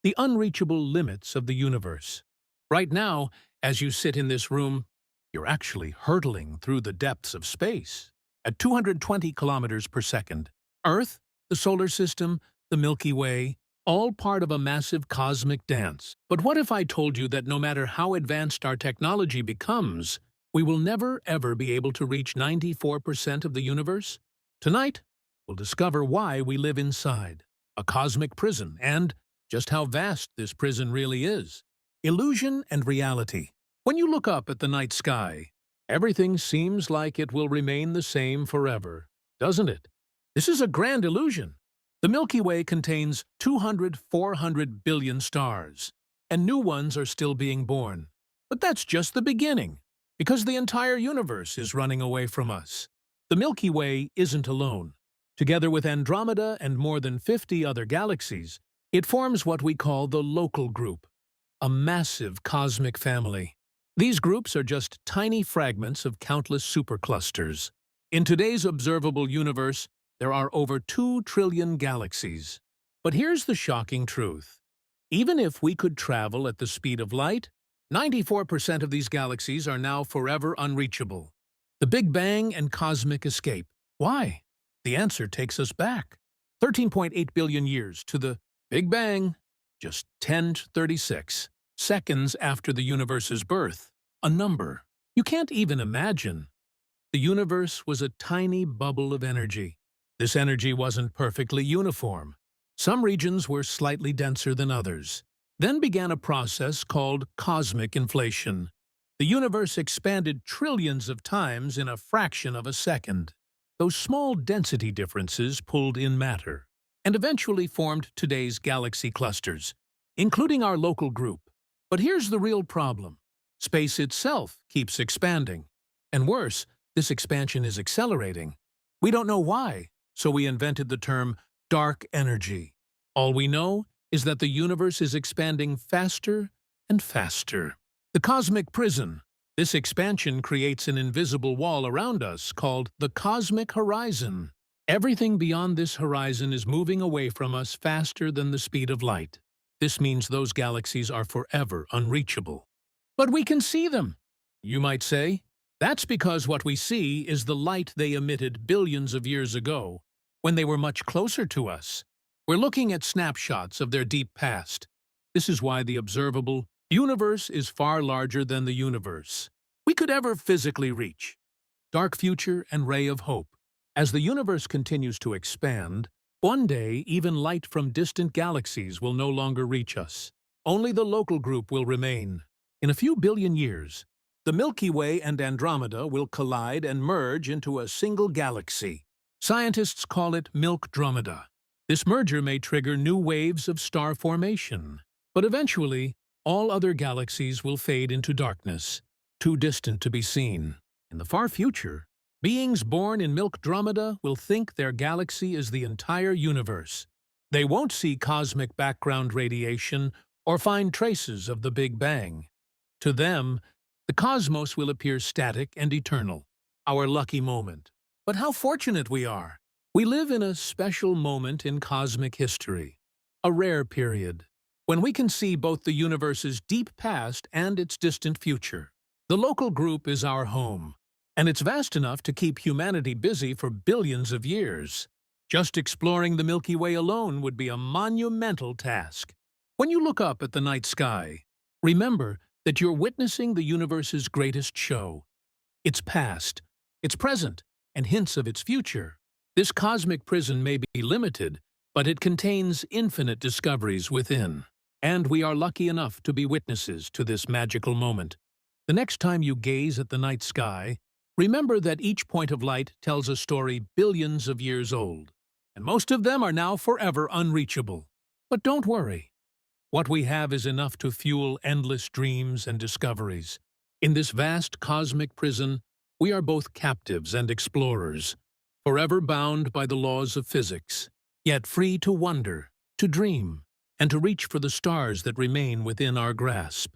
the unreachable limits of the universe. Right now, as you sit in this room, you're actually hurtling through the depths of space at 220 kilometers per second. Earth, the solar system, the Milky Way, all part of a massive cosmic dance. But what if I told you that no matter how advanced our technology becomes, we will never ever be able to reach 94% of the universe? Tonight, we'll discover why we live inside a cosmic prison and just how vast this prison really is. Illusion and reality. When you look up at the night sky, everything seems like it will remain the same forever, doesn't it? This is a grand illusion. The Milky Way contains 400 billion stars, and new ones are still being born. But that's just the beginning, because the entire universe is running away from us. The Milky Way isn't alone. Together with Andromeda and more than 50 other galaxies, it forms what we call the local group, a massive cosmic family. These groups are just tiny fragments of countless superclusters. In today's observable universe, there are over 2 trillion galaxies. But here's the shocking truth. Even if we could travel at the speed of light, 94% of these galaxies are now forever unreachable. The Big Bang and cosmic escape. Why? The answer takes us back 13.8 billion years to the Big Bang, just 1036 seconds after the universe's birth. A number you can't even imagine. The universe was a tiny bubble of energy. This energy wasn't perfectly uniform. Some regions were slightly denser than others. Then began a process called cosmic inflation. The universe expanded trillions of times in a fraction of a second. Those small density differences pulled in matter and eventually formed today's galaxy clusters, including our local group. But here's the real problem. Space itself keeps expanding. And worse, this expansion is accelerating. We don't know why, so we invented the term dark energy. All we know is that the universe is expanding faster and faster. The cosmic prison. This expansion creates an invisible wall around us called the cosmic horizon. Everything beyond this horizon is moving away from us faster than the speed of light. This means those galaxies are forever unreachable. But we can see them, you might say. That's because what we see is the light they emitted billions of years ago, when they were much closer to us. We're looking at snapshots of their deep past. This is why the observable universe is far larger than the universe we could ever physically reach. Dark future and ray of hope. As the universe continues to expand, one day even light from distant galaxies will no longer reach us. Only the local group will remain. In a few billion years, the Milky Way and Andromeda will collide and merge into a single galaxy. Scientists call it Milkdromeda. This merger may trigger new waves of star formation. But eventually, all other galaxies will fade into darkness, too distant to be seen. In the far future, beings born in Milkdromeda will think their galaxy is the entire universe. They won't see cosmic background radiation or find traces of the Big Bang. To them, the cosmos will appear static and eternal, our lucky moment. But how fortunate we are! We live in a special moment in cosmic history, a rare period, when we can see both the universe's deep past and its distant future. The local group is our home, and it's vast enough to keep humanity busy for billions of years. Just exploring the Milky Way alone would be a monumental task. When you look up at the night sky, remember that you're witnessing the universe's greatest show. Its past, its present, and hints of its future. This cosmic prison may be limited, but it contains infinite discoveries within. And we are lucky enough to be witnesses to this magical moment. The next time you gaze at the night sky, remember that each point of light tells a story billions of years old, and most of them are now forever unreachable. But don't worry. What we have is enough to fuel endless dreams and discoveries. In this vast cosmic prison, we are both captives and explorers, forever bound by the laws of physics, yet free to wonder, to dream, and to reach for the stars that remain within our grasp.